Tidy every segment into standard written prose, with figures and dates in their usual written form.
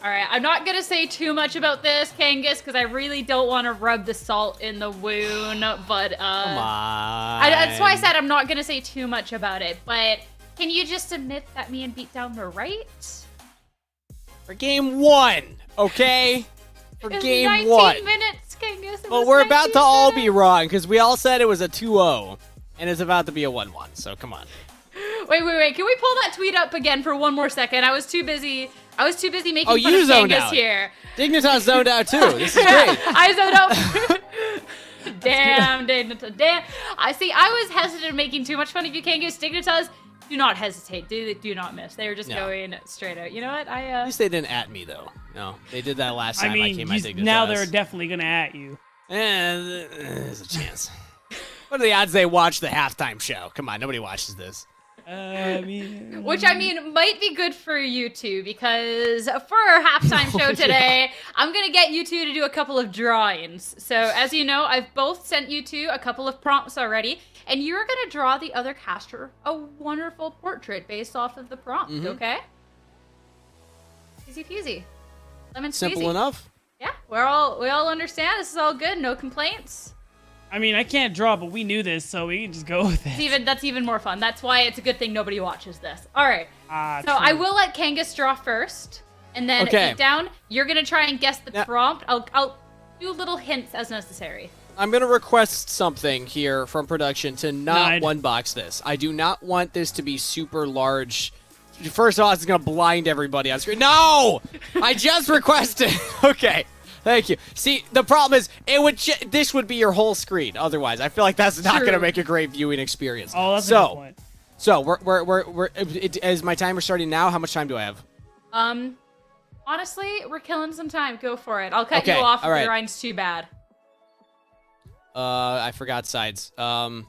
All right, I'm not gonna say too much about this, Kangas, because I really don't want to rub the salt in the wound. But Come on. that's why I said I'm not gonna say too much about it. But can you just admit that me and Beatdown were right? For game 1, okay? For It was game 19 1. minutes, Kangas. It Well, was we're about 19 to all be minutes. wrong because we all said it was a 2-0, and it's about to be a 1-1. So come on. Wait. Can we pull that tweet up again for one more second? I was too busy making Oh, fun you of zoned Kangas out. here. Dignitas zoned out too. This is great. I zoned out. Damn, Dignitas. Damn. I was hesitant making too much fun of you, Kangas. Dignitas, do not hesitate. Do not miss. They were just going straight out. You know what? At least they didn't at me though. No, they did that last time I came at Dignitas. Now they're definitely gonna at you. There's a chance. What are the odds they watch the halftime show? Come on, nobody watches this. Which, I mean, might be good for you two, because for our halftime show today, I'm going to get you two to do a couple of drawings. So, as you know, I've both sent you two a couple of prompts already, and you're going to draw the other caster a wonderful portrait based off of the prompt, okay? Easy peasy. Lemon squeezy. Simple enough. Yeah, we all understand. This is all good. No complaints. I mean, I can't draw, but we knew this, so we can just go with it. That's even more fun. That's why it's a good thing nobody watches this. All right. So true. I will let Kangas draw first, and then Okay. Beat Down, you're gonna try and guess the prompt. I'll do little hints as necessary. I'm going to request something here from production to not one-box this. I do not want this to be super large. First of all, it's going to blind everybody on screen. No! I just requested. Okay. Thank you. See, the problem is, this would be your whole screen. Otherwise, I feel like that's not going to make a great viewing experience. Oh, that's a good point. So is my timer starting now? How much time do I have? Honestly, we're killing some time. Go for it. I'll cut you Okay, off if all right. the rhyme's too bad. I forgot sides. Off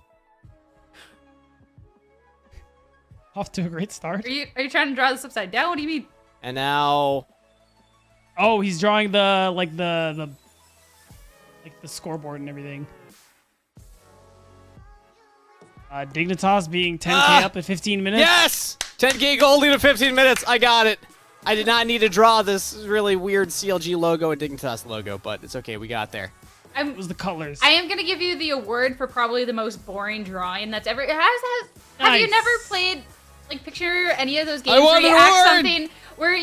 to a great start. Are you trying to draw this upside down? What do you mean? And now, Oh, he's drawing the scoreboard and everything. Dignitas being 10k up at 15 minutes. yes! 10K gold lead in 15 minutes. I got it. I did not need to draw this really weird CLG logo and Dignitas logo, but it's okay. We got there. It was the colors. I am gonna give you the award for probably the most boring drawing that's ever. Have you Nice. never played, like, picture any of those I games where want you an act award! something, where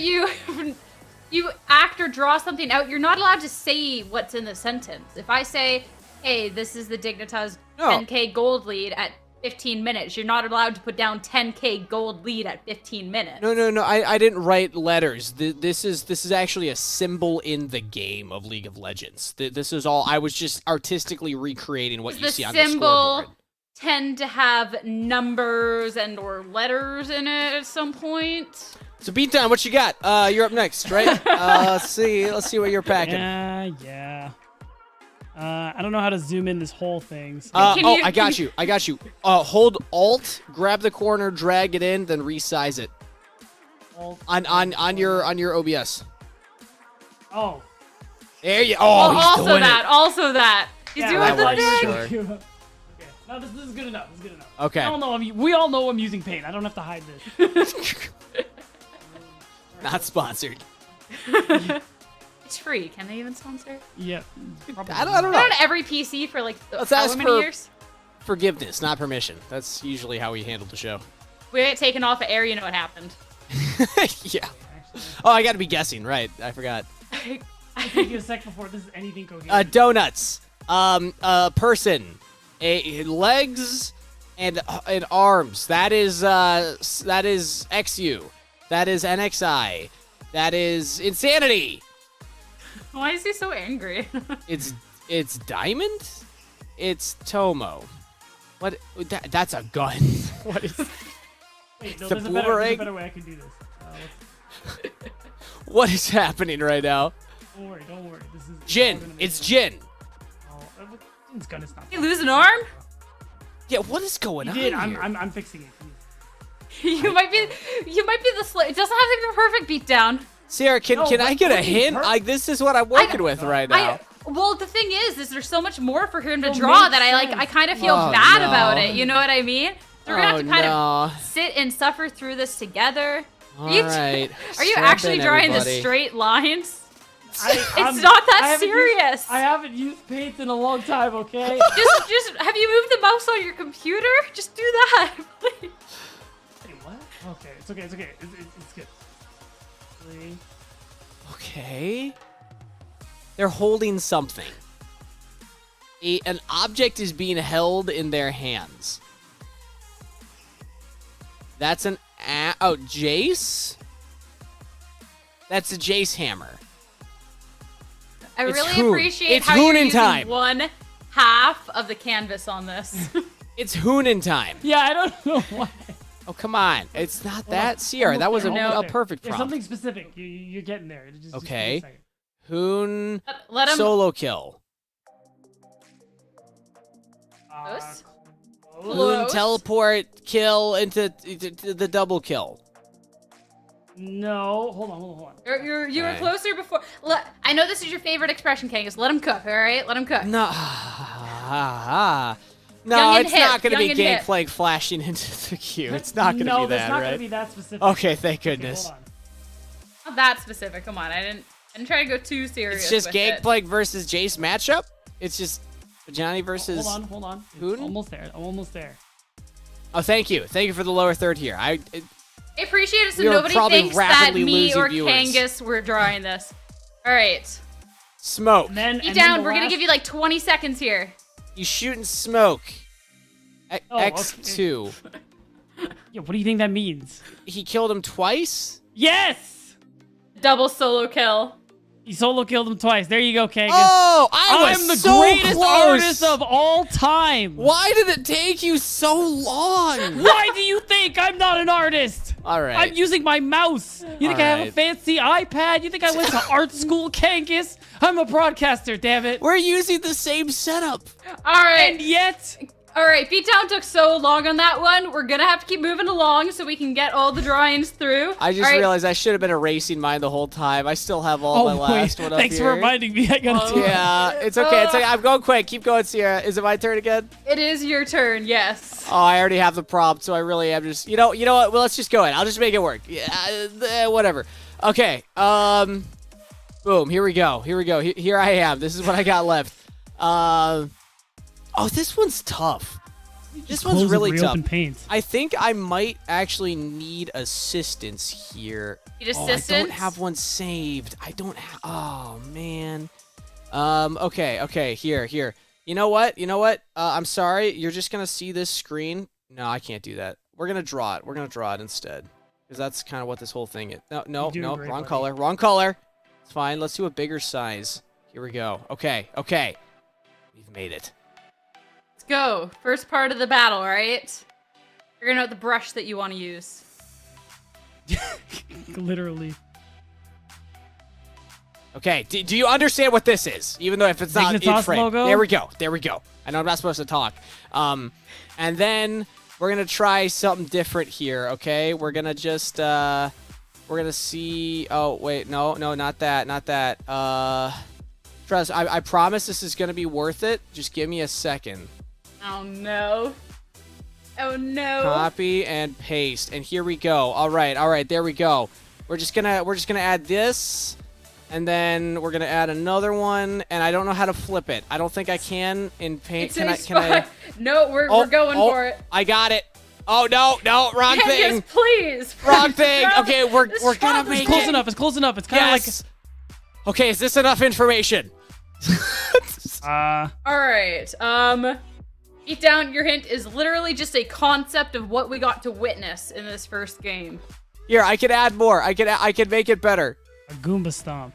you act or draw something out? You're not allowed to say what's in the sentence. If I say, "Hey, this is the Dignitas 10k gold lead at 15 minutes," you're not allowed to put down 10k gold lead at 15 minutes. No. I didn't write letters. This is actually a symbol in the game of League of Legends. This is all. I was just artistically recreating what you see on the scoreboard. Tend to have numbers and or letters in it at some point. So Beatdown, what you got? You're up next, right? Let's see what you're packing. Yeah. I don't know how to zoom in this whole thing. So. I got you. Hold Alt, grab the corner, drag it in, then resize it. Alt, On your OBS. Oh. There you. Oh, he's also doing that. it. Also that. He's Yeah, doing I the wasn't thing. sure. Okay. No, this is good enough. This is good enough. Okay. We all know I'm using paint. I don't have to hide this. Not sponsored. It's free. Can they even sponsor? Yeah. I don't know. Not on every PC for like Let's how ask many for- years? Forgiveness, not permission. That's usually how we handle the show. We get taken off of air. You know what happened. Yeah. Oh, I got to be guessing, right? I forgot. Take a sec before this is anything coherent. Donuts. Person. Legs and arms. That is XU. That is NXI. That is insanity. Why is he so angry? It's Diamond. It's Tomo. What? That's a gun. What is? Wait, the no, there's a better way I can do this. What is happening right now? Don't worry. This is Jin. It's Jin. Oh, Jin's gun is not. You lose an arm? Yeah. What is going on He did. here? I'm fixing it. You might be the It doesn't have to be the perfect beatdown. Sarah, can I get a hint? This is what I'm working with right now. Well, the thing is there's so much more for him to draw that I kind of feel bad about it. You know what I mean? So we're gonna have to kind of sit and suffer through this together. All right. Are you Strap actually in, drawing everybody. the straight lines? I'm- It's not that I haven't serious. I haven't used paint in a long time, okay? just have you moved the mouse on your computer? Just do that, please. Wait, what? Okay, it's okay, it's okay. It's good. 3. Okay. They're holding something. An object is being held in their hands. That's an Jace? That's a Jace hammer. I It's really Hoon. appreciate It's how you're Hoonin' using time. 1/2 of the canvas on this. It's Hoonin' time. Yeah, I don't know why. Oh, come on. It's not that, Sierra. That was a perfect There's prompt. something specific. You're getting there. Just give me a Okay. second. Hoon Let him. solo kill. Close. Hoon Close. teleport kill into the double kill. No, hold on. You were Okay. closer before. I know this is your favorite expression, Kangas. Let him cook, all right? Let him cook. No. No, Young and it's hip, not going to young be and hip. Gangplank flashing into the queue. It's not going to no, be that, that's not right? gonna be that specific. Okay, thank Okay, goodness. hold on. Not that specific. Come on, I didn't try to go too serious. It's just with it. Gangplank versus Jace matchup. It's just Johnny versus. Hold on. It's Hoon? almost there. I'm almost there. Oh, thank you for the lower third here. I appreciate it so We were nobody probably thinks that rapidly me losing or viewers. Kangas were drawing this. All right. Smoke. Be down. We're gonna give you like 20 seconds here. You shooting smoke. Oh, okay. X2. Yeah, what do you think that means? He killed him twice? Yes! Double solo kill. He solo killed him twice. There you go, Kangas. Oh, I was I'm the so greatest close. artist of all time. Why did it take you so long? Why do you think I'm not an artist? All right. I'm using my mouse. You think I have a Alright. fancy iPad? You think I went to art school, Kangas? I'm a broadcaster, damn it. We're using the same setup. All right. And yet, All right. Beatdown took so long on that one. We're gonna have to keep moving along so we can get all the drawings through. I just All right. realized I should have been erasing mine the whole time. I still have all my last one up thanks here. for reminding me. I gotta do that. Yeah, it's okay. It's okay. I'm going quick. Keep going, Sierra. Is it my turn again? It is your turn. Yes. Oh, I already have the prompt, so I really am just. You know what? Well, let's just go in. I'll just make it work. Yeah, whatever. Okay. Boom. Here we go. Here I am. This is what I got left. Oh, this one's tough. This one's really tough. Reopen paint. I think I might actually need assistance here. Need Oh, I assistance? don't have one saved. I don't have. Oh man. Okay. Here. You know what? I'm sorry. You're just gonna see this screen. No, I can't do that. We're gonna draw it. instead, because that's kind of what this whole thing is. No. You're doing great, Wrong buddy. color. Wrong color. It's fine. Let's do a bigger size. Here we go. Okay. We've made it. Let's go. First part of the battle, right? Figuring out the brush that you want to use. Literally. Okay, do you understand what this is? Even though if it's not in Dignitas frame. logo? There we go. I know I'm not supposed to talk. And then we're going to try something different here, okay? We're going to just, we're going to see, oh, wait, no, not that. Trust, I promise this is going to be worth it. Just give me a second. Oh no. Oh no. Copy and paste, and here we go. All right, there we go. We're just gonna add this. And then we're gonna add another one, and I don't know how to flip it. I don't think I can in paint. It's in a spot. No, we're going for it. I got it. Oh no, wrong thing. Yes, please. Wrong thing. Okay, we're gonna make It's close it. enough. It's close enough. It's kind of Yes. Okay, is this enough information? like. All right. Eat down. Your hint is literally just a concept of what we got to witness in this first game. Here, I can add more. I can make it better. A Goomba stomp.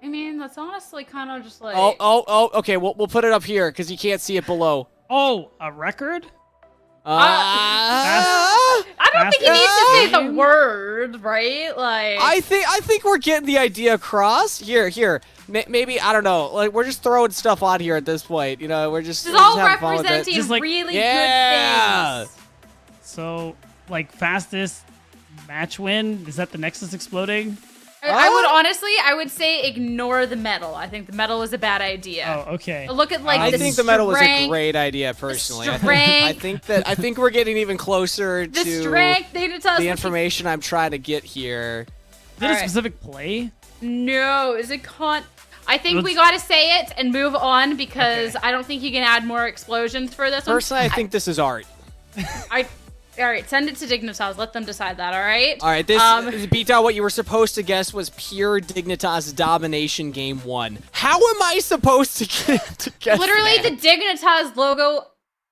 I mean, that's honestly kind of just like. Oh. Okay, we'll put it up here because you can't see it below. Oh, a record? I don't think he needs to say the Game? word, right? Like. I think we're getting the idea across. Here. Maybe, I don't know. Like, we're just throwing stuff on here at this point. You know, we're just This is all having fun with it. representing Just like- really Yeah. good things. So, like, fastest match win? Is that the Nexus exploding? I would say ignore the medal. I think the medal was a bad idea. Oh, okay. Look at like I the think the medal was a strength, great idea personally. strength. I think we're getting even closer the to strength, Dignitas, the information I'm trying to get here. Is it a specific play? No, is it I think we gotta say it and move on because I don't think you can add more explosions for this one. Personally, I think this is art. All right, send it to Dignitas. Let them decide that, all right? All right, this beatdown, what you were supposed to guess was pure Dignitas domination game 1. How am I supposed to guess Literally, that? the Dignitas logo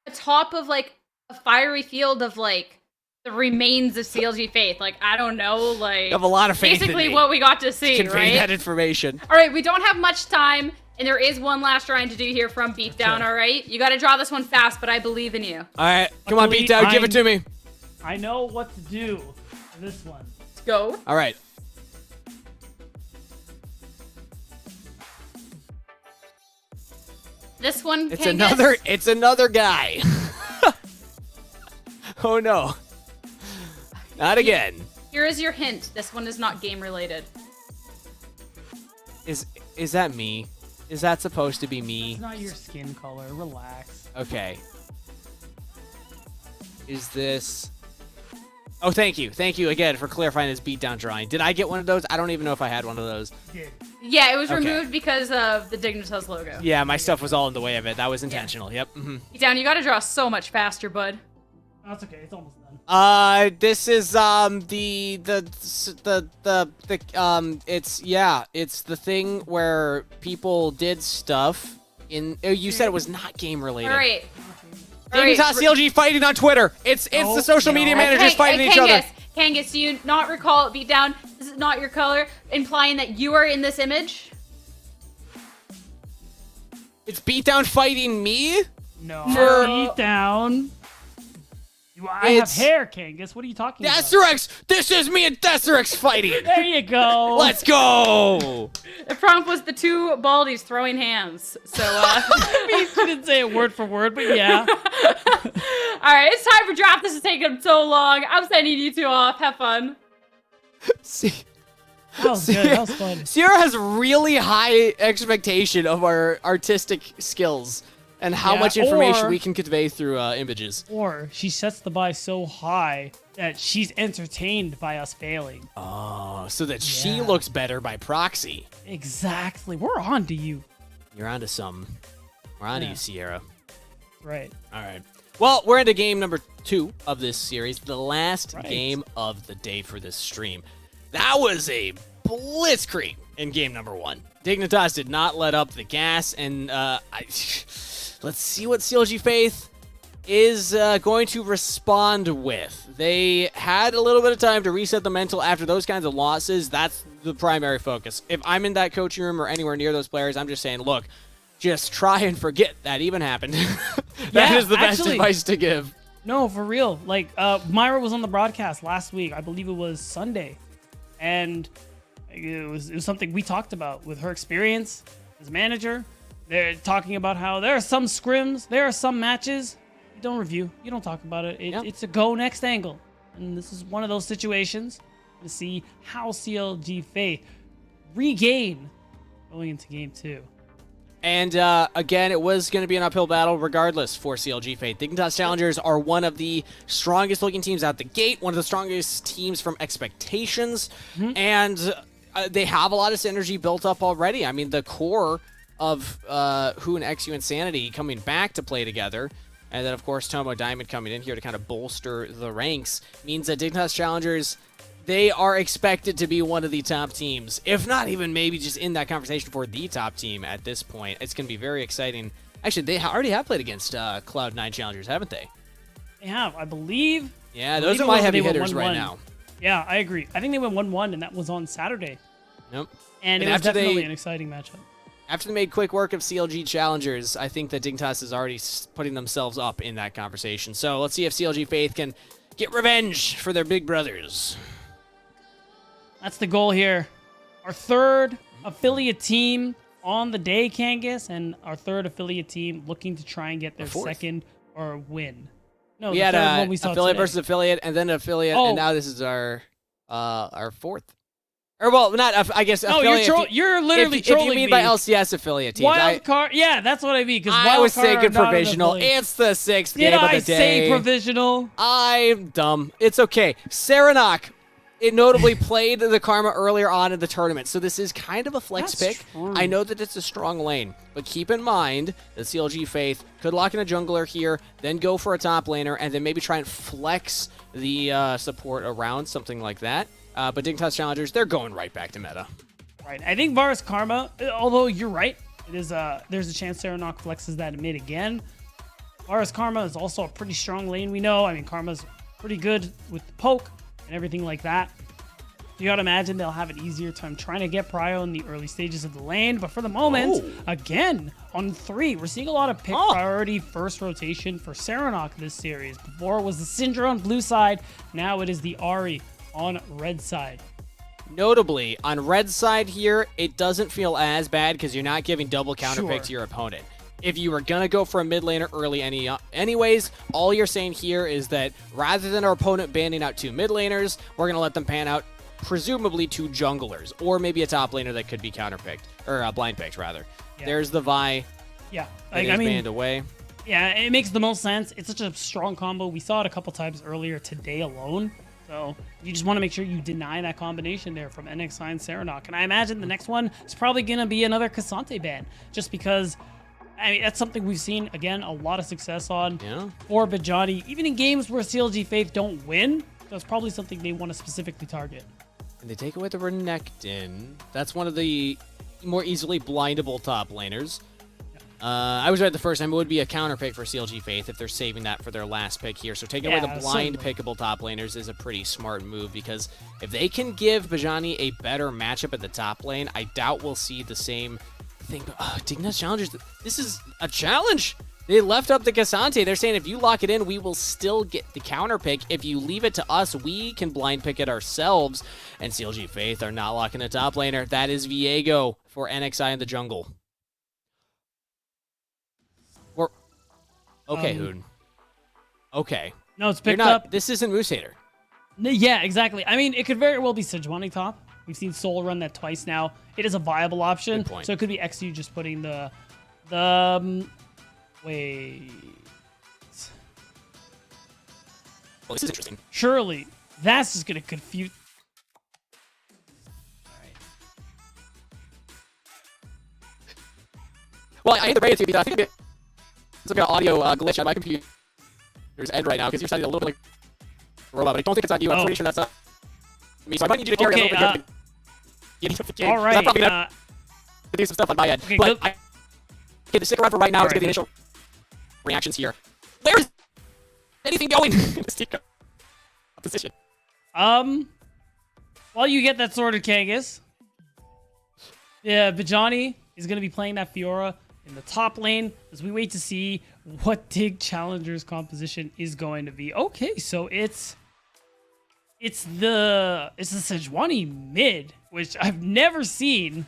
atop of, like, a fiery field of, like, the remains of CLG Faith. Like, I don't know, like... I have a lot of faith basically in me. what we got to see, Convey right? that information. All right, we don't have much time, and there is one last drawing to do here from Beatdown, all right? You got to draw this one fast, but I believe in you. All right, come on, Beatdown, give it to me. I know what to do for this one. Let's go. All right. This one, It's another guy. Oh no. Not again. Here is your hint. This one is not game related. Is that me? Is that supposed to be me? It's not your skin color. Relax. Okay. Is this... Oh, thank you. Thank you again for clarifying this beatdown drawing. Did I get one of those? I don't even know if I had one of those. Yeah, it was removed because of the Dignitas logo. Yeah, my stuff was all in the way of it. That was intentional. Yep. Beatdown, you got to draw so much faster, bud. That's okay. It's almost done. This is it's the thing where people did stuff in. You said it was not game related. All right. Dignitas CLG fighting on Twitter. It's the social media managers fighting each other. Kangas, do you not recall it, Beatdown? This is not your color, implying that you are in this image? It's Beatdown fighting me? No. Beatdown. I have hair, Kangas. What are you talking about? Deserex! This is me and Deserex fighting! There you go! Let's go! The prompt was the two baldies throwing hands. So, I didn't say it word for word, but yeah. Alright, it's time for draft. This is taking so long. I'm sending you two off. Have fun. See... That was good. That was fun. Sierra has really high expectation of our artistic skills and how much information we can convey through images. Or she sets the bar so high that she's entertained by us failing. Oh, so that she looks better by proxy. Exactly. We're on to you. You're onto some. We're onto you, Sierra. Right. All right. Well, we're into game number 2 of this series, the last game of the day for this stream. That was a blitzkrieg in game number 1. Dignitas did not let up the gas, and let's see what CLG Faith is going to respond with. They had a little bit of time to reset the mental after those kinds of losses. That's the primary focus. If I'm in that coaching room or anywhere near those players, I'm just saying, look, just try and forget that even happened. That is the best advice to give. No, for real. Like, Myra was on the broadcast last week. I believe it was Sunday. And it was something we talked about with her experience as manager. They're talking about how there are some scrims, there are some matches you don't review, you don't talk about it. It's a go next angle. And this is one of those situations to see how CLG Faith regain going into game 2. And again, it was going to be an uphill battle regardless for CLG Faith. Dignitas Challengers are one of the strongest looking teams out the gate, one of the strongest teams from expectations, and they have a lot of synergy built up already. I mean, the core of Who and XU Insanity coming back to play together, and then, of course, Tomo Diamond coming in here to kind of bolster the ranks, means that Dignitas Challengers, they are expected to be one of the top teams, if not even maybe just in that conversation for the top team at this point. It's going to be very exciting. Actually, they already have played against Cloud9 Challengers, haven't they? They have, I believe. Yeah, those are my heavy hitters right now. Yeah, I agree. I think they went 1-1, and that was on Saturday. Nope. And it was definitely an exciting matchup. After they made quick work of CLG Challengers, I think that Dignitas is already putting themselves up in that conversation. So let's see if CLG Faith can get revenge for their big brothers. That's the goal here. Our third affiliate team on the day, Kangas, and our third affiliate team looking to try and get their second or win. No, we had a affiliate versus affiliate, and then an affiliate, and now this is our fourth. Or, well, not, I guess, No, affiliate. you're literally if trolling you mean me. by LCS affiliate teams. Wildcard, yeah, that's what I mean. Because I was Wildcard thinking are not provisional. an affiliate. It's the 6th Did game of the I day. say provisional? I'm dumb. It's okay. Serenok, it notably played the Karma earlier on in the tournament, so this is kind of a flex That's pick. true. I know that it's a strong lane, but keep in mind that CLG Faith could lock in a jungler here, then go for a top laner, and then maybe try and flex the support around, something like that. But Dignitas Challengers, they're going right back to meta. Right. I think Varus Karma, although you're right, it is there's a chance Serenok flexes that mid again. Varus Karma is also a pretty strong lane, we know. I mean, Karma's pretty good with the poke and everything like that. You gotta imagine they'll have an easier time trying to get prio in the early stages of the lane. But for the moment, again, on 3, we're seeing a lot of pick priority first rotation for Serenok this series. Before it was the Syndra on blue side, now it is the Ahri on red side. Notably, on red side here, it doesn't feel as bad because you're not giving double counterpick Sure. to your opponent. If you were going to go for a mid laner early anyways, all you're saying here is that rather than our opponent banning out 2 mid laners, we're going to let them pan out presumably 2 junglers, or maybe a top laner that could be counterpicked, or blind picked rather. Yeah. There's the Vi. Yeah, That is banned away. yeah, it makes the most sense. It's such a strong combo. We saw it a couple times earlier today alone. So you just want to make sure you deny that combination there from NXI and Serenok. And I imagine the next one is probably going to be another Cassante ban, just because, I mean, that's something we've seen, again, a lot of success on for Bajani. Even in games where CLG Faith don't win, that's probably something they want to specifically target. And they take away the Renekton. That's one of the more easily blindable top laners. I was right the first time. It would be a counter pick for CLG Faith if they're saving that for their last pick here. So taking away the blind pickable top laners is a pretty smart move, because if they can give Bajani a better matchup at the top lane, I doubt we'll see the same thing. But Dignitas Challengers, this is a challenge. They left up the Cassante. They're saying if you lock it in, we will still get the counter pick. If you leave it to us, we can blind pick it ourselves. And CLG Faith are not locking the top laner. That is Viego for NXI in the jungle. Okay, Hoon. Okay. No, it's picked up. This isn't Moose Hater. Yeah, exactly. I mean, it could very well be Sejuani top. We've seen Soul run that twice now. It is a viable option. Good point. So it could be XU just putting the wait. Well, this is interesting. Surely that's just gonna confuse. Well, I hate to break it to you, because I think it's some kind of audio glitch on my computer's end right now, because you're sounding a little bit like a robot, but I don't think it's on you. I'm pretty sure that's not me, so I might need you to carry on the beginning of the game. All right. I'm probably going to do some stuff on my end. Okay, but I can stick around for right now to get the initial reactions here. Where's anything going in this team position? While you get that sorted, Kangas. Yeah, Bajani is going to be playing that Fiora in the top lane as we wait to see what Dig Challengers composition is going to be. Okay, so it's the Sejuani mid, which I've never seen,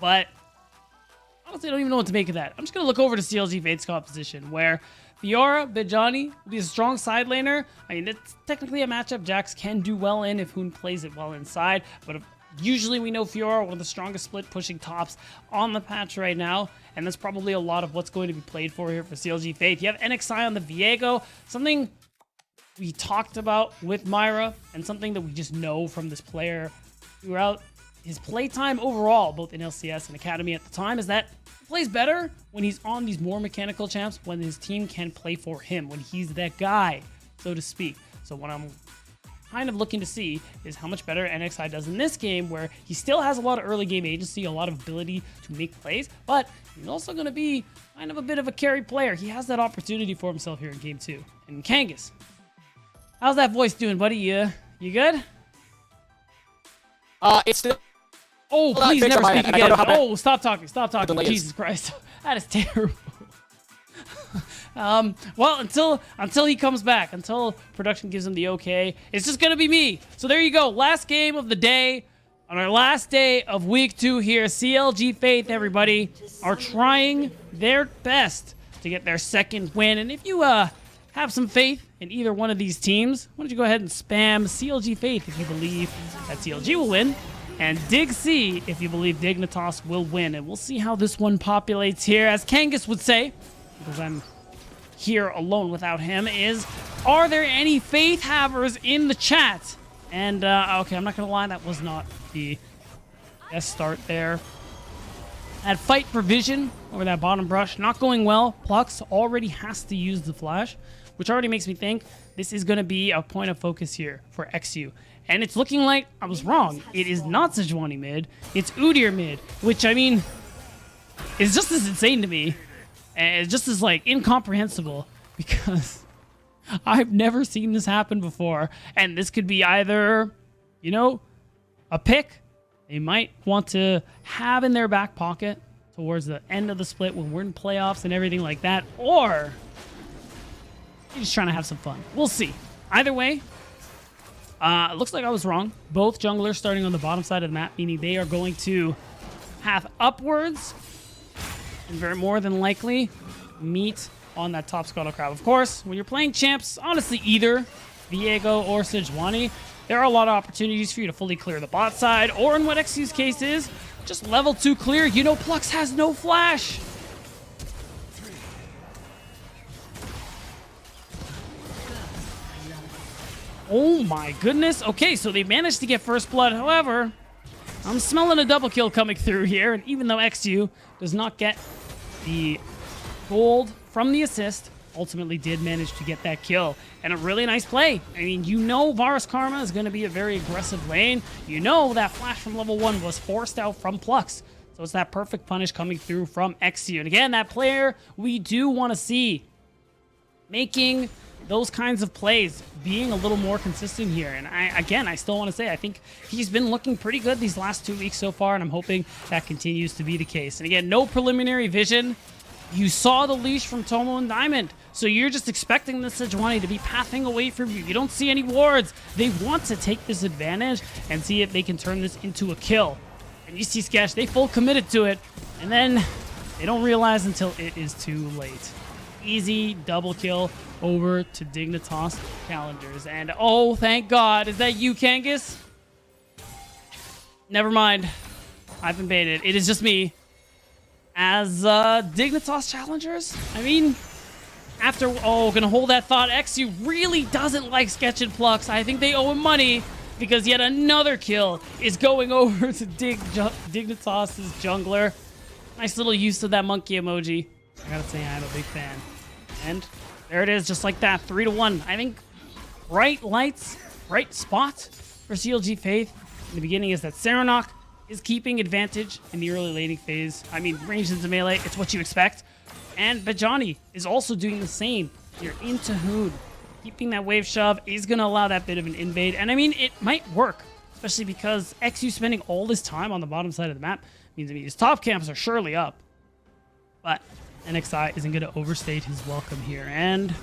but honestly I don't even know what to make of that. I'm just going to look over to CLG Fate's composition, where Fiora, Bajani will be a strong side laner. I mean, it's technically a matchup Jax can do well in if Hoon plays it well inside, but usually we know Fiora, one of the strongest split pushing tops on the patch right now, and that's probably a lot of what's going to be played for here for CLG Faith. You have NXI on the Viego, something we talked about with Myra, and something that we just know from this player throughout his playtime overall, both in LCS and Academy at the time, is that he plays better when he's on these more mechanical champs, when his team can play for him, when he's that guy, so to speak. So what I'm kind of looking to see is how much better NXI does in this game, where he still has a lot of early game agency, a lot of ability to make plays, but he's also going to be kind of a bit of a carry player. He has that opportunity for himself here in game 2. And Kangas, how's that voice doing, buddy? You good? It's still... Oh, please never speak again. Oh, stop talking. Stop talking. Delay Jesus Christ. That is terrible. Well, until he comes back, until production gives him the okay, it's just going to be me. So there you go. Last game of the day. On our last day of week 2 here, CLG Faith, everybody, are trying their best to get their second win. And if you have some faith in either one of these teams, why don't you go ahead and spam CLG Faith if you believe that CLG will win. And DIGC, if you believe Dignitas will win. And we'll see how this one populates here. As Kangas would say, because I'm here alone without him, is, are there any faith havers in the chat? And, okay, I'm not going to lie, that was not the best start there. At fight for vision over that bottom brush, not going well. Plux already has to use the flash, which already makes me think this is going to be a point of focus here for XU. And it's looking like I was wrong. It is not Sejuani mid, it's Udyr mid, which, I mean, is just as insane to me. And it's just as, like, incomprehensible, because I've never seen this happen before. And this could be either, you know, a pick they might want to have in their back pocket towards the end of the split when we're in playoffs and everything like that, or you're just trying to have some fun. We'll see. Either way, it looks like I was wrong. Both junglers starting on the bottom side of the map, meaning they are going to path upwards and very more than likely meet on that top scuttle crab. Of course, when you're playing champs, honestly, either Viego or Sejuani, there are a lot of opportunities for you to fully clear the bot side, or in what XU's case is, just level 2 clear. You know Plux has no flash. Oh my goodness. Okay, so they managed to get first blood. However, I'm smelling a double kill coming through here, and even though XU does not get the gold from the assist, ultimately did manage to get that kill. And a really nice play. I mean, you know Varus Karma is going to be a very aggressive lane. You know that flash from level 1 was forced out from Plux. So it's that perfect punish coming through from XU. And again, that player we do want to see making those kinds of plays, being a little more consistent here. And I still want to say, I think he's been looking pretty good these last 2 weeks so far, and I'm hoping that continues to be the case. And again, no preliminary vision. You saw the leash from Tomo and Diamond, so you're just expecting the Sejuani to be pathing away from you. You don't see any wards. They want to take this advantage and see if they can turn this into a kill. And you see Sketch, they full committed to it, and then they don't realize until it is too late. Easy double kill over to Dignitas Challengers. And oh, thank God. Is that you, Kangas? Never mind. I've been baited. It is just me. As Dignitas Challengers, I mean, after, gonna hold that thought. XU really doesn't like Sketch and Plux. I think they owe him money because yet another kill is going over to Dignitas' jungler. Nice little use of that monkey emoji. I gotta say, I'm a big fan. And there it is, just like that, 3-1. I think bright lights, bright spot for CLG Faith in the beginning is that Serenok is keeping advantage in the early laning phase. I mean, ranged into melee, it's what you expect. And Bajani is also doing the same. You're into Hoon. Keeping that wave shove is going to allow that bit of an invade. And I mean, it might work, especially because XU spending all this time on the bottom side of the map means, his top camps are surely up. But NXI isn't going to overstate his welcome here. And,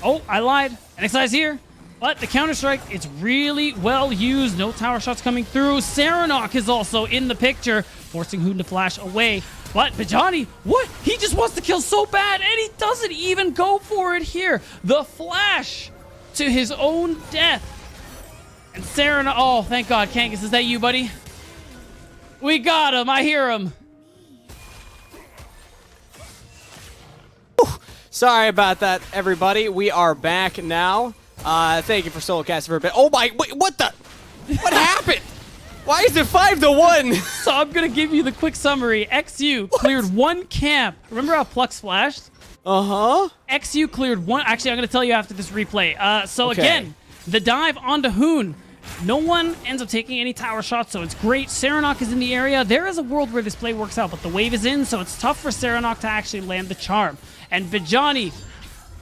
oh, I lied. NXI's here. But the Counter-Strike, it's really well used. No tower shots coming through. Serenok is also in the picture, forcing Hoon to flash away. But Bajani, what? He just wants to kill so bad, and he doesn't even go for it here. The flash to his own death. And Serenok, oh, thank God. Kangas, is that you, buddy? We got him. I hear him. Sorry about that, everybody. We are back now. Thank you for solo casting for a bit. Oh my, wait, what the? What happened? Why is it 5-1? So I'm going to give you the quick summary. XU cleared one camp. Remember how Plux flashed? Uh-huh. XU cleared one. Actually, I'm going to tell you after this replay. Again, the dive onto Hoon. No one ends up taking any tower shots, so it's great. Serenok is in the area. There is a world where this play works out, but the wave is in, so it's tough for Serenok to actually land the charm. And Bajani.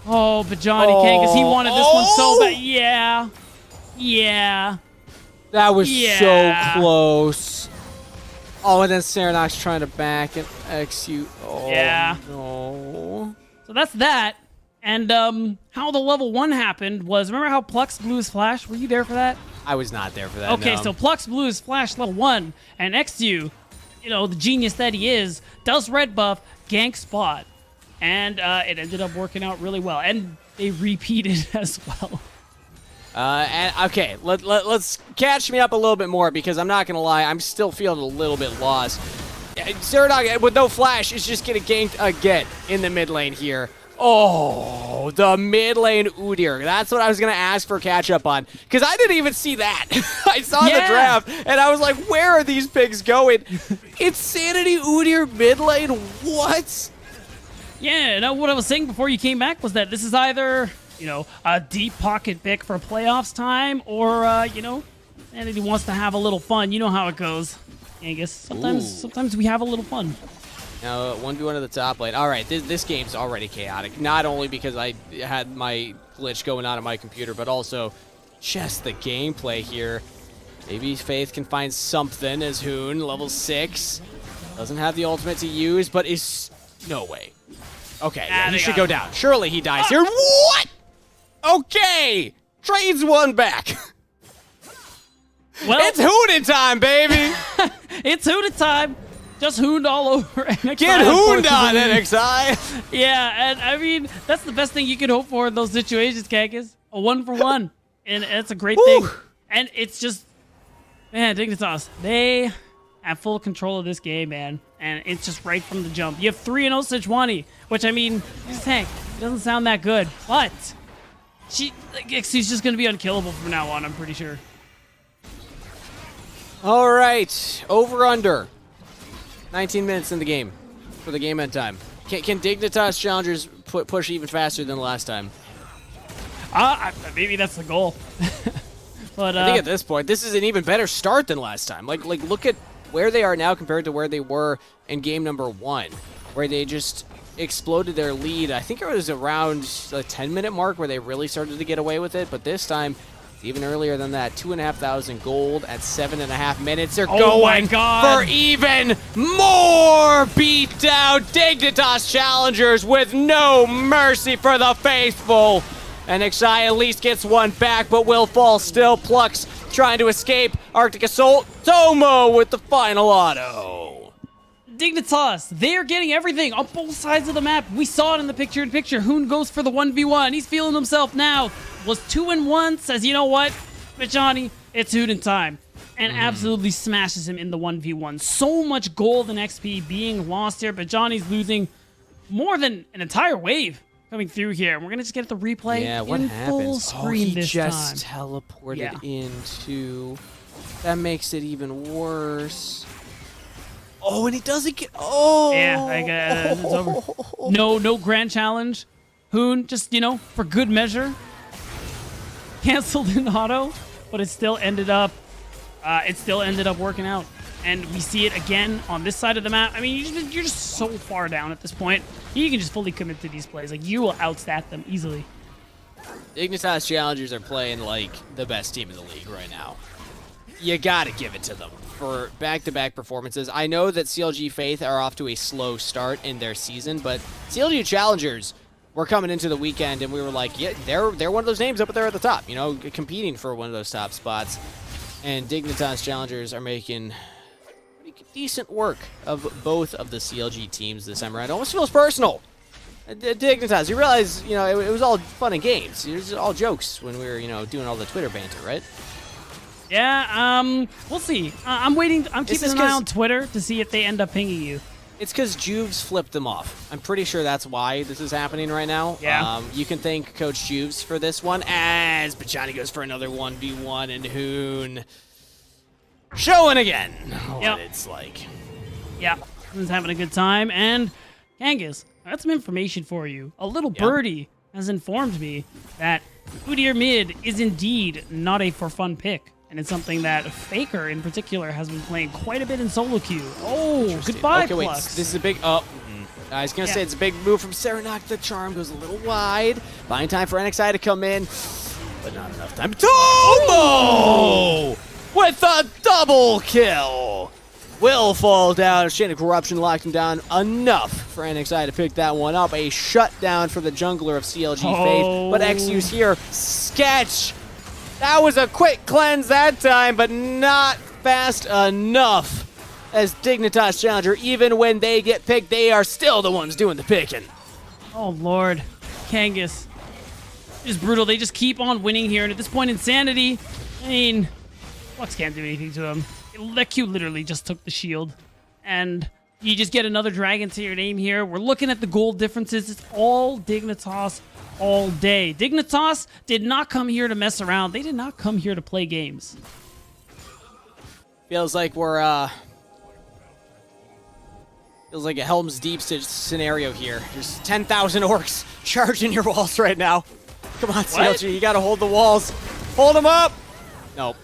Oh, Bajani Kangas, he wanted this one so bad. Yeah. Yeah. That was so close. Oh, and then Serenok's trying to back and execute. Oh, yeah. No. So that's that. And how the level 1 happened was, remember how Plux blew his flash? Were you there for that? I was not there for that, Okay, no. so Plux blew his flash level 1, and XU, the genius that he is, does red buff, gank spot. And it ended up working out really well. And they repeated as well. And okay, let's catch me up a little bit more because I'm not gonna lie, I'm still feeling a little bit lost. Zerdog with no flash is just getting ganked again in the mid lane here. Oh, the mid lane Udyr. That's what I was gonna ask for catch up on because I didn't even see that. I saw the draft and I was like, where are these picks going? It's Sanity Udyr mid lane. What? Yeah, no, what I was saying before you came back was that this is either, you know, a deep pocket pick for playoffs time or, you know, Sanity wants to have a little fun. You know how it goes, Angus. Sometimes we have a little fun. Now, 1v1 at the top lane. All right, this game's already chaotic. Not only because I had my glitch going on my computer, but also just the gameplay here. Maybe Faith can find something as Hoon, level 6. Doesn't have the ultimate to use, but is... No way. Okay, yeah, he should go down. Surely he dies here. What? Okay. Trades one back. Well, it's Hoonin' time, baby. It's Hoonin' time. Just hooned all over NXI. Get hooned on NXI. Yeah, and I mean, that's the best thing you can hope for in those situations, Kangas. A 1-for-1. And it's a great thing. And it's just, man, Dignitas, they have full control of this game, man. And it's just right from the jump. You have 3-0 Sejuani, which, I mean, just tank. It doesn't sound that good. But she's just going to be unkillable from now on, I'm pretty sure. All right. Over-under. 19 minutes in the game for the game end time. Can Dignitas Challengers push even faster than last time? Maybe that's the goal. But I think at this point, this is an even better start than last time. Like look at where they are now compared to where they were in game number 1, where they just exploded their lead. I think it was around the 10-minute mark where they really started to get away with it, but this time, even earlier than that, 2,500 gold at 7.5 minutes. They're going for even more beatdown. Dignitas Challengers with no mercy for the faithful. NXI at least gets one back, but will fall still. Plucks trying to escape. Arctic Assault. Tomo with the final auto. Dignitas, they're getting everything on both sides of the map. We saw it in the picture-in-picture. Hoon goes for the 1v1. He's feeling himself now. Was 2-1, says, you know what, Johnny, it's Hoonin' time. And absolutely smashes him in the 1v1. So much gold and XP being lost here, but Johnny's losing more than an entire wave coming through here. And we're going to just get the replay in full screen this time. He just teleported into... That makes it even worse. Oh, and he doesn't get... Oh! Yeah, it's over. No grand challenge. Hoon, just, you know, for good measure, canceled in auto, but it still ended up working out. And we see it again on this side of the map. I mean, you're just so far down at this point. You can just fully commit to these plays. Like, you will outstat them easily. Dignitas Challengers are playing like the best team in the league right now. You gotta give it to them for back-to-back performances. I know that CLG Faith are off to a slow start in their season, but CLG Challengers were coming into the weekend and we were like, yeah, they're one of those names up there at the top, you know, competing for one of those top spots. And Dignitas Challengers are making pretty decent work of both of the CLG teams this time around. It almost feels personal. Dignitas, you realize, you know, it was all fun and games. It was all jokes when we were, you know, doing all the Twitter banter, right? Yeah, we'll see. I'm waiting. I'm keeping an eye on Twitter to see if they end up pinging you. It's because Juves flipped them off. I'm pretty sure that's why this is happening right now. Yeah. You can thank Coach Juves for this one as Bajani goes for another 1v1 and Hoon showing again what it's like. Yeah, Hoon's having a good time. And Kangas, I got some information for you. A little birdie has informed me that Udyr mid is indeed not a for fun pick. And it's something that Faker, in particular, has been playing quite a bit in solo queue. Oh, goodbye, okay, wait, Plux. This is a big... I was going to say it's a big move from Serenok. The charm goes a little wide. Buying time for NXI to come in, but not enough time. Tomo! With a double kill! Will fall down. Chain of Corruption locked him down enough for NXI to pick that one up. A shutdown for the jungler of CLG Faith. But Xuse here, sketch! That was a quick cleanse that time, but not fast enough. As Dignitas Challenger, even when they get picked, they are still the ones doing the picking. Oh, Lord. Kangas. It's brutal. They just keep on winning here. And at this point, Insanity, I mean, Flux can't do anything to him. That Q literally just took the shield. And you just get another dragon to your name here. We're looking at the gold differences. It's all Dignitas all day. Dignitas did not come here to mess around. They did not come here to play games. Feels like we're, feels like a Helm's Deep scenario here. There's 10,000 orcs charging your walls right now. Come on, CLG, you gotta hold the walls. Hold them up! Nope.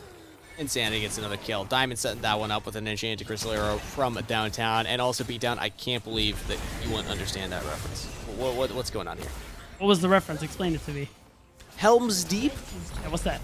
Insanity gets another kill. Diamond setting that one up with an enchanted crystal arrow from downtown, and also beatdown. I can't believe that you wouldn't understand that reference. What's going on here? What was the reference? Explain it to me. Helm's Deep? Yeah, what's that?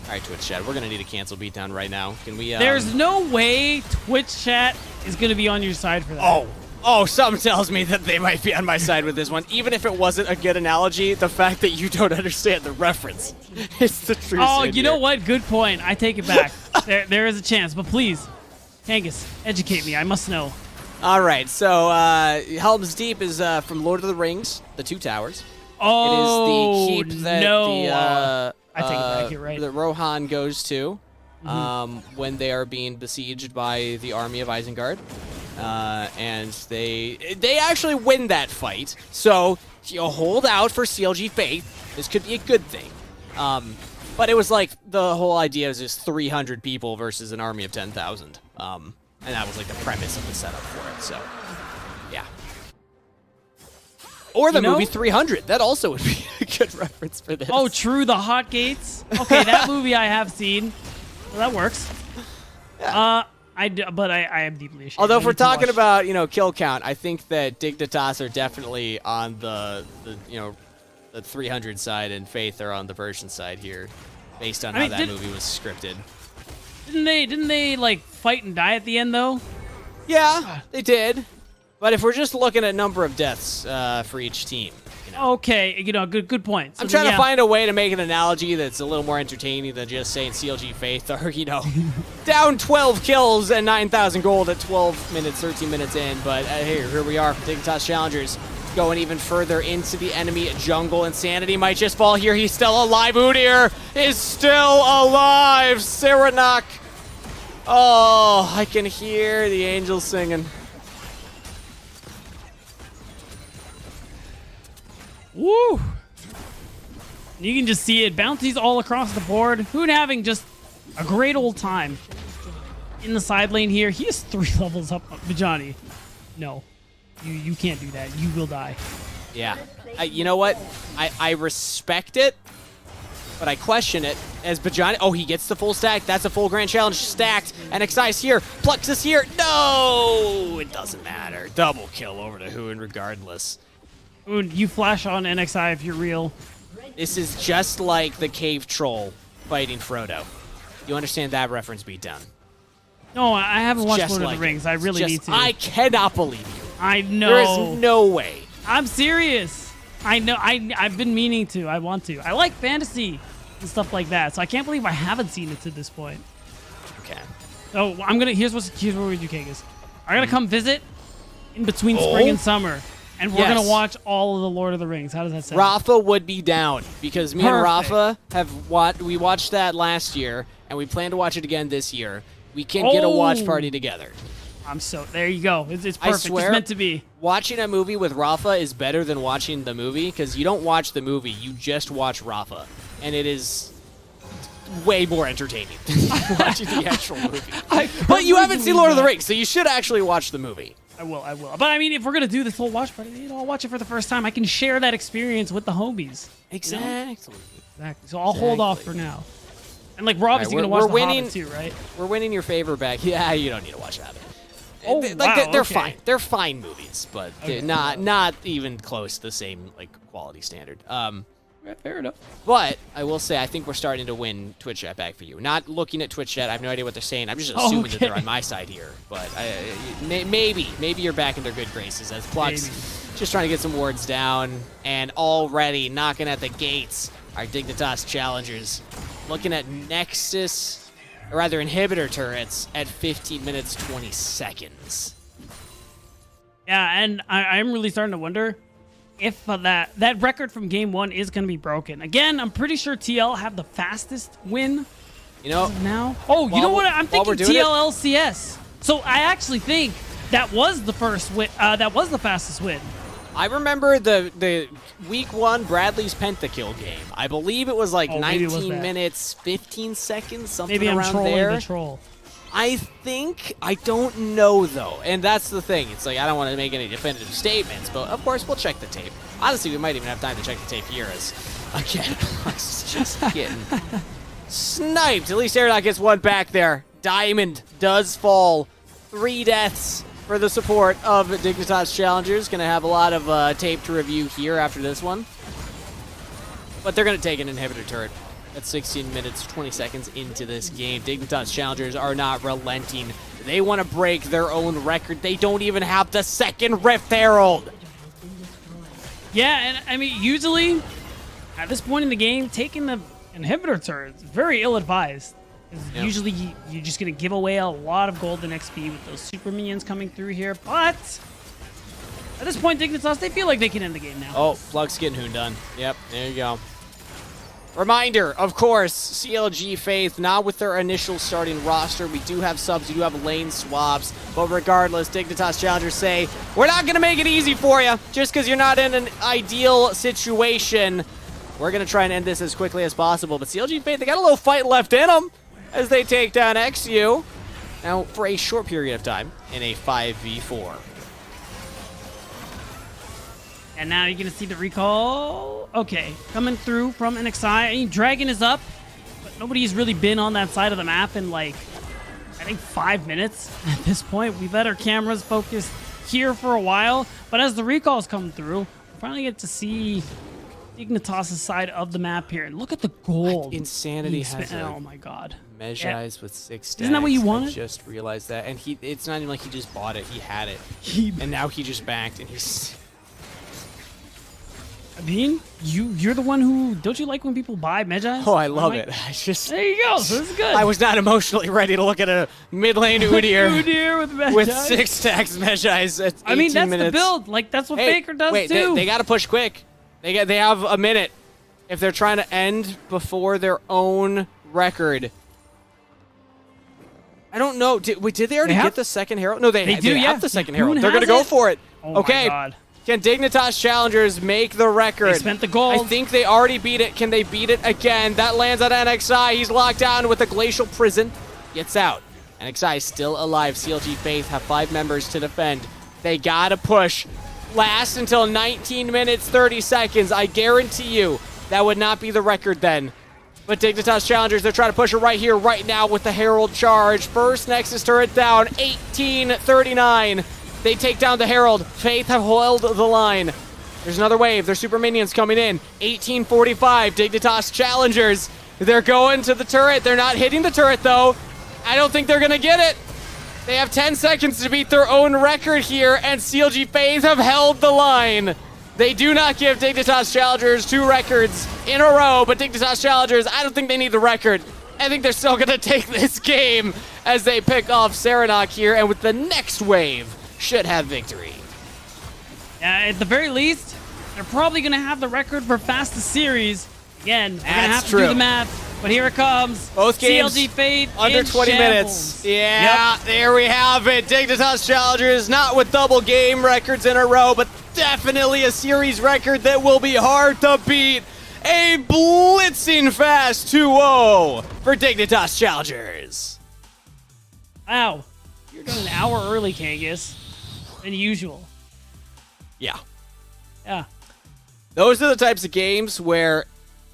All right, Twitch chat, we're gonna need a cancel beatdown right now. Can we? There's no way Twitch chat is gonna be on your side for that. Oh, something tells me that they might be on my side with this one. Even if it wasn't a good analogy, the fact that you don't understand the reference is the truth. Oh, you know what? Good point. I take it back. there is a chance, but please, Kangas, educate me. I must know. All right, so Helm's Deep is from Lord of the Rings, the Two Towers. Oh, it is the keep that I take it back. You're right. that Rohan goes to when they are being besieged by the army of Isengard. And they actually win that fight. So you hold out for CLG Faith. This could be a good thing. But it was like the whole idea was just 300 people versus an army of 10,000. And that was like the premise of the setup for it. So yeah. Or the movie 300. That also would be a good reference for this. Oh, true. The Hot Gates. Okay, that movie I have seen. Well, that works. Yeah. But I am deeply ashamed. Although if we're talking about, kill count, I think that Dignitas are definitely on the 300 side and Faith are on the version side here, based on how that movie was scripted. Didn't they like fight and die at the end though? Yeah, they did. But if we're just looking at number of deaths for each team. Okay, good point. So I'm trying to find a way to make an analogy that's a little more entertaining than just saying CLG Faith are, down 12 kills and 9,000 gold at 12 minutes, 13 minutes in. But here we are, Dignitas Challengers going even further into the enemy jungle. Insanity might just fall here. He's still alive. Udyr is still alive. Cyranak. Oh, I can hear the angels singing. Woo! You can just see it. Bounties all across the board. Hoon having just a great old time in the side lane here. He is 3 levels up. Bajani, no. You can't do that. You will die. Yeah. You know what? I respect it, but I question it. As Bajani... Oh, he gets the full stack. That's a full Grand Challenge stacked. NXI's here. Plux is here. No! It doesn't matter. Double kill over to Hoon regardless. Hoon, you flash on NXI if you're real. This is just like the cave troll fighting Frodo. You understand that reference, Beatdown? No, I haven't watched Lord of the Rings. I really need to. I cannot believe you. I know. There is no way. I'm serious. I know. I've been meaning to. I want to. I like fantasy and stuff like that. So I can't believe I haven't seen it to this point. Okay. So I'm gonna. Here's what we do, Kangas. I'm gonna come visit in between spring and summer. And we're going to watch all of the Lord of the Rings. How does that sound? Rafa would be down because me and Rafa we watched that last year, and we plan to watch it again this year. We can get a watch party together. There you go. It's perfect. I swear, it's meant to be. Watching a movie with Rafa is better than watching the movie because you don't watch the movie, you just watch Rafa. And it is way more entertaining than watching the actual movie. But you haven't seen Lord of the Rings, so you should actually watch the movie. I will. But I mean, if we're going to do this whole watch party, I'll watch it for the first time. I can share that experience with the homies. Exactly. Exactly. So I'll hold off for now. And like, we're obviously going to watch The Hobbit too, right? We're winning your favor back. Yeah, you don't need to watch that. They're fine. They're fine movies, but they're not even close to the same quality standard. Fair enough. But I will say, I think we're starting to win Twitch chat back for you. Not looking at Twitch chat, I have no idea what they're saying. I'm just assuming that they're on my side here. But maybe you're back in their good graces as Plux just trying to get some wards down. And already knocking at the gates are Dignitas Challengers. Looking at Nexus, or rather Inhibitor turrets at 15 minutes, 20 seconds. Yeah, and I'm really starting to wonder if that record from game 1 is going to be broken. Again, I'm pretty sure TL have the fastest win. You know, now. Oh, you know what? I'm thinking TL LCS. So I actually think that was the first win. That was the fastest win. I remember the week 1 Bradley's pentakill game. I believe it was like 19 minutes, 15 seconds, something maybe around I'm there. The troll. I don't know though, and that's the thing. It's like I don't want to make any definitive statements, but of course we'll check the tape. Honestly, we might even have time to check the tape here, as again, it's just getting sniped. At least Aerodot gets one back there. Diamond does fall. 3 deaths for the support of Dignitas Challengers. Gonna have a lot of tape to review here after this one, but they're gonna take an inhibitor turret. That's 16 minutes, 20 seconds into this game. Dignitas Challengers are not relenting. They want to break their own record. They don't even have the second Rift Herald. Yeah, and I mean, usually, at this point in the game, taking the inhibitor turret is very ill-advised. Yep. Usually, you're just going to give away a lot of golden XP with those super minions coming through here, but at this point, Dignitas, they feel like they can end the game now. Oh, Flux getting Hoon done. Yep, there you go. Reminder, of course, CLG Faith, not with their initial starting roster. We do have subs, we do have lane swaps, but regardless, Dignitas Challengers say, we're not going to make it easy for you, just because you're not in an ideal situation. We're going to try and end this as quickly as possible, but CLG Faith, they got a little fight left in them as they take down XU. Now, for a short period of time, in a 5v4. And now you're going to see the recall. Okay, coming through from NXI. I mean, Dragon is up, but nobody's really been on that side of the map in, like, I think 5 minutes at this point. We've had our cameras focused here for a while, but as the recalls come through, we finally get to see Dignitas' side of the map here. And look at the gold. Insanity has oh my god. Mejai's with 6 stacks. Isn't that what you wanted? I just realized that. And it's not even like he just bought it. He had it. And now he just banked, and he's... I mean, you're the one who, don't you like when people buy Mejai's? Oh, I love it. I just... There you go, so this is good. I was not emotionally ready to look at a mid lane Udyr with Mejai. With 6 stacks Mejai's at 18 I mean, that's minutes. the build. Like, that's what Faker does wait, too. They got to push quick. They have a minute. If they're trying to end before their own record. I don't know. Did they already get the second Herald? No, they have the second Herald. They're going to go for it. Oh okay. My God. Can Dignitas Challengers make the record? They spent the gold. I think they already beat it. Can they beat it again? That lands on NXI. He's locked down with a Glacial Prison. Gets out. NXI is still alive. CLG Faith have 5 members to defend. They got to push. Last until 19 minutes, 30 seconds. I guarantee you that would not be the record then. But Dignitas Challengers, they're trying to push it right here, right now with the Herald charge. First Nexus turret down, 18:39. They take down the Herald. Faith have held the line. There's another wave. There's super minions coming in. 18:45. Dignitas Challengers. They're going to the turret. They're not hitting the turret, though. I don't think they're going to get it. They have 10 seconds to beat their own record here, and CLG Faith have held the line. They do not give Dignitas Challengers 2 records in a row, but Dignitas Challengers, I don't think they need the record. I think they're still going to take this game as they pick off Serenok here, and with the next wave, should have victory. Yeah, at the very least, they're probably going to have the record for fastest series. Again, they're going to have to do the math, but here it comes. Both games CLG Fate under 20 minutes. Yeah, There we have it. Dignitas Challengers, not with double game records in a row, but definitely a series record that will be hard to beat. A blitzing fast 2-0 for Dignitas Challengers. Wow. You're doing an hour early, Kangas, than usual. Yeah. Yeah. Those are the types of games where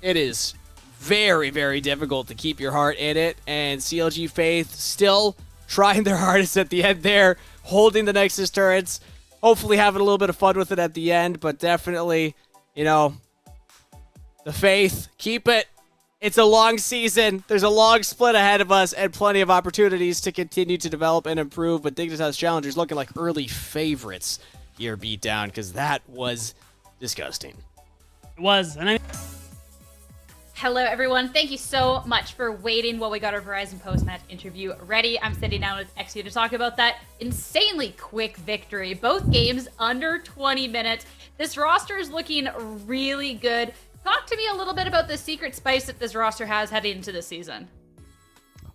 it is very, very difficult to keep your heart in it, and CLG Faith still trying their hardest at the end there, holding the Nexus turrets, hopefully having a little bit of fun with it at the end, but definitely, you know, the Faith, keep it. It's a long season. There's a long split ahead of us and plenty of opportunities to continue to develop and improve, but Dignitas Challengers looking like early favorites here beat down, because that was disgusting. It was, and I Hello, everyone. Thank you so much for waiting while we got our Verizon post-match interview ready. I'm sitting down with XU to talk about that insanely quick victory. Both games under 20 minutes. This roster is looking really good. Talk to me a little bit about the secret spice that this roster has heading into the season.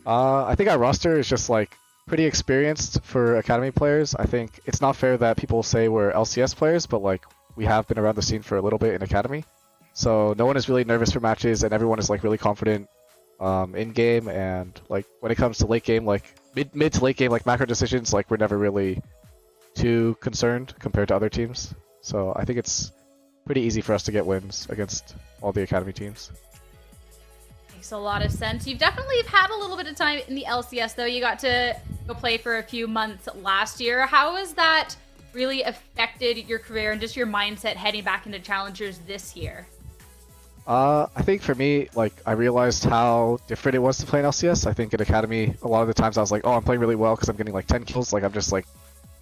I think our roster is just like pretty experienced for Academy players. I think it's not fair that people say we're LCS players, but like we have been around the scene for a little bit in Academy. So no one is really nervous for matches, and everyone is like really confident in game. And like when it comes to late game, like mid to late game, like macro decisions, like we're never really too concerned compared to other teams. So I think it's pretty easy for us to get wins against all the Academy teams. Makes a lot of sense. You've definitely had a little bit of time in the LCS, though. You got to go play for a few months last year. How has that really affected your career and just your mindset heading back into Challengers this year? I think for me, like, I realized how different it was to play in LCS. I think in Academy, a lot of the times I was like, oh, I'm playing really well because I'm getting like 10 kills. Like, I'm just like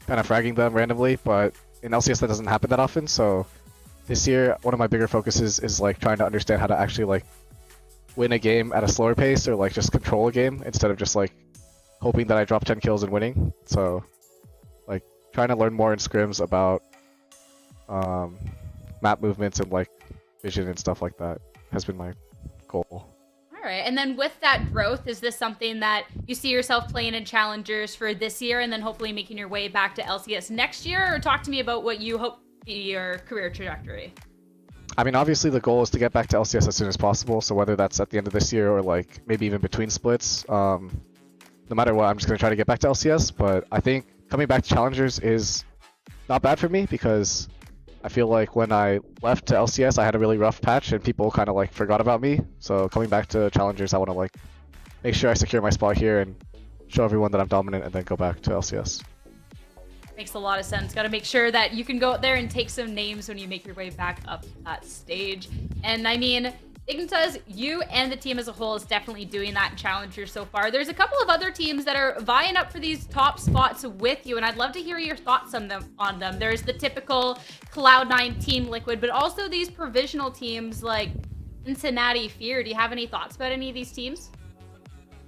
kind of fragging them randomly. But in LCS, that doesn't happen that often. So this year, one of my bigger focuses is like trying to understand how to actually like win a game at a slower pace, or like just control a game instead of just like hoping that I drop 10 kills and winning. So like trying to learn more in scrims about map movements and like vision and stuff like that has been my goal. All right, and then with that growth, is this something that you see yourself playing in Challengers for this year and then hopefully making your way back to LCS next year? Or talk to me about what you hope be your career trajectory. I mean, obviously the goal is to get back to LCS as soon as possible, so whether that's at the end of this year or like maybe even between splits, no matter what, I'm just going to try to get back to LCS. But I think coming back to Challengers is not bad for me, because I feel like when I left to LCS, I had a really rough patch and people kind of like forgot about me. So coming back to Challengers, I want to like make sure I secure my spot here and show everyone that I'm dominant, and then go back to LCS. Makes a lot of sense. Got to make sure that you can go out there and take some names when you make your way back up that stage. And I mean, Dignitas, you and the team as a whole is definitely doing that in Challengers so far. There's a couple of other teams that are vying up for these top spots with you, and I'd love to hear your thoughts on them. There's the typical Cloud9 Team Liquid, but also these provisional teams like Cincinnati Fear. Do you have any thoughts about any of these teams?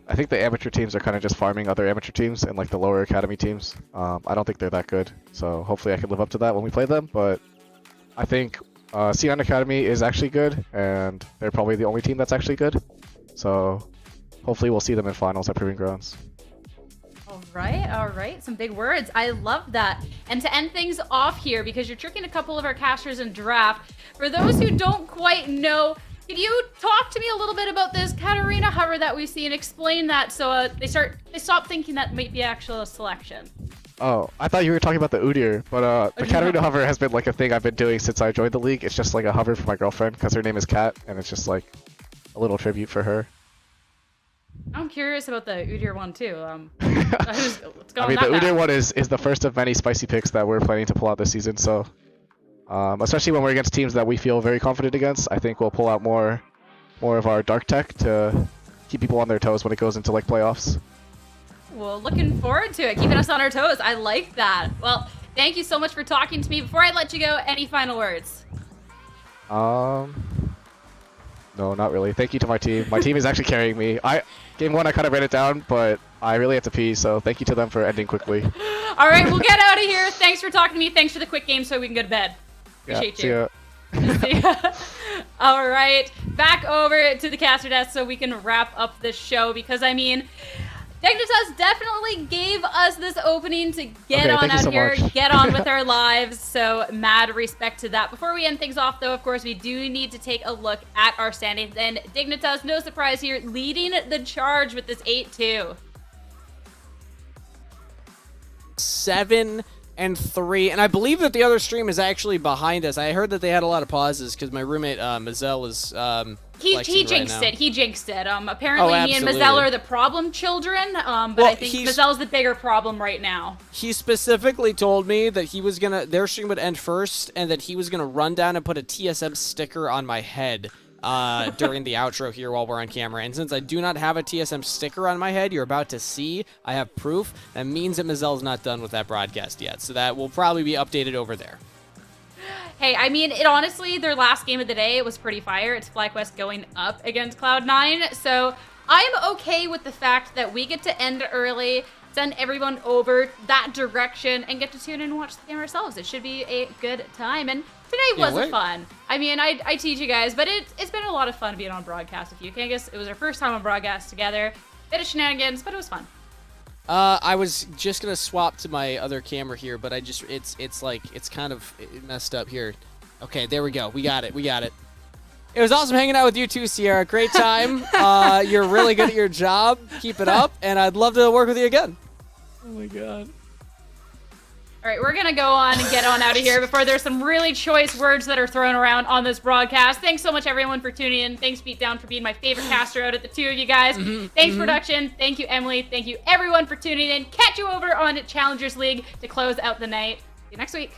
I think the amateur teams are kind of just farming other amateur teams and like the lower academy teams. I don't think they're that good, so hopefully I can live up to that when we play them. But I think C9 Academy is actually good, and they're probably the only team that's actually good. So hopefully we'll see them in finals at Proving Grounds. All right. Some big words. I love that. And to end things off here, because you're tricking a couple of our casters in draft, for those who don't quite know, can you talk to me a little bit about this Katarina hover that we see and explain that so they stop thinking that might be actual selection? Oh, I thought you were talking about the Udyr, but the Katarina hover has been like a thing I've been doing since I joined the league. It's just like a hover for my girlfriend because her name is Kat, and it's just like a little tribute for her. I'm curious about the Udyr one too. What's going I mean, on the that? Udyr one is the first of many spicy picks that we're planning to pull out this season. So, especially when we're against teams that we feel very confident against, I think we'll pull out more of our dark tech to keep people on their toes when it goes into like playoffs. Well, looking forward to it. Keeping us on our toes. I like that. Well, thank you so much for talking to me. Before I let you go, any final words? No, not really. Thank you to my team. My team is actually carrying me. Game 1, I kind of ran it down, but I really have to pee, so thank you to them for ending quickly. All right, we'll get out of here. Thanks for talking to me. Thanks for the quick game so we can go to bed. Appreciate you. See ya. All right, back over to the caster desk so we can wrap up this show, because I mean, Dignitas definitely gave us this opening to get on out here, get on with our lives, so mad respect to that. Before we end things off, though, of course, we do need to take a look at our standings, and Dignitas, no surprise here, leading the charge with this 8-2. 7-3, and I believe that the other stream is actually behind us. I heard that they had a lot of pauses because my roommate Mazel was he jinxed right it. He jinxed it. Apparently, me and absolutely. Mazel are the problem children, but Well, I think Mazel's the bigger problem right now. He specifically told me that he was their stream would end first, and that he was gonna run down and put a TSM sticker on my head during the outro here while we're on camera. And since I do not have a TSM sticker on my head, you're about to see, I have proof. That means that Mazel's not done with that broadcast yet, so that will probably be updated over there. Hey, I mean, it honestly, their last game of the day, it was pretty fire. It's FlyQuest going up against Cloud9. So I'm okay with the fact that we get to end early, send everyone over that direction, and get to tune in and watch the game ourselves. It should be a good time. And today was fun. I mean, I teach you guys, but it's been a lot of fun being on broadcast with you. Kangas, it was our first time on broadcast together. Bit of shenanigans, but it was fun. I was just gonna swap to my other camera here, but it's like it's kind of messed up here. Okay, there we go. We got it. It was awesome hanging out with you too, Sierra. Great time. You're really good at your job. Keep it up, and I'd love to work with you again. Oh my god. All right, we're going to go on and get on out of here before there's some really choice words that are thrown around on this broadcast. Thanks so much, everyone, for tuning in. Thanks, Beatdown, for being my favorite caster out of the two of you guys. Thanks, production. Thank you, Emily. Thank you, everyone, for tuning in. Catch you over on Challengers League to close out the night. See you next week.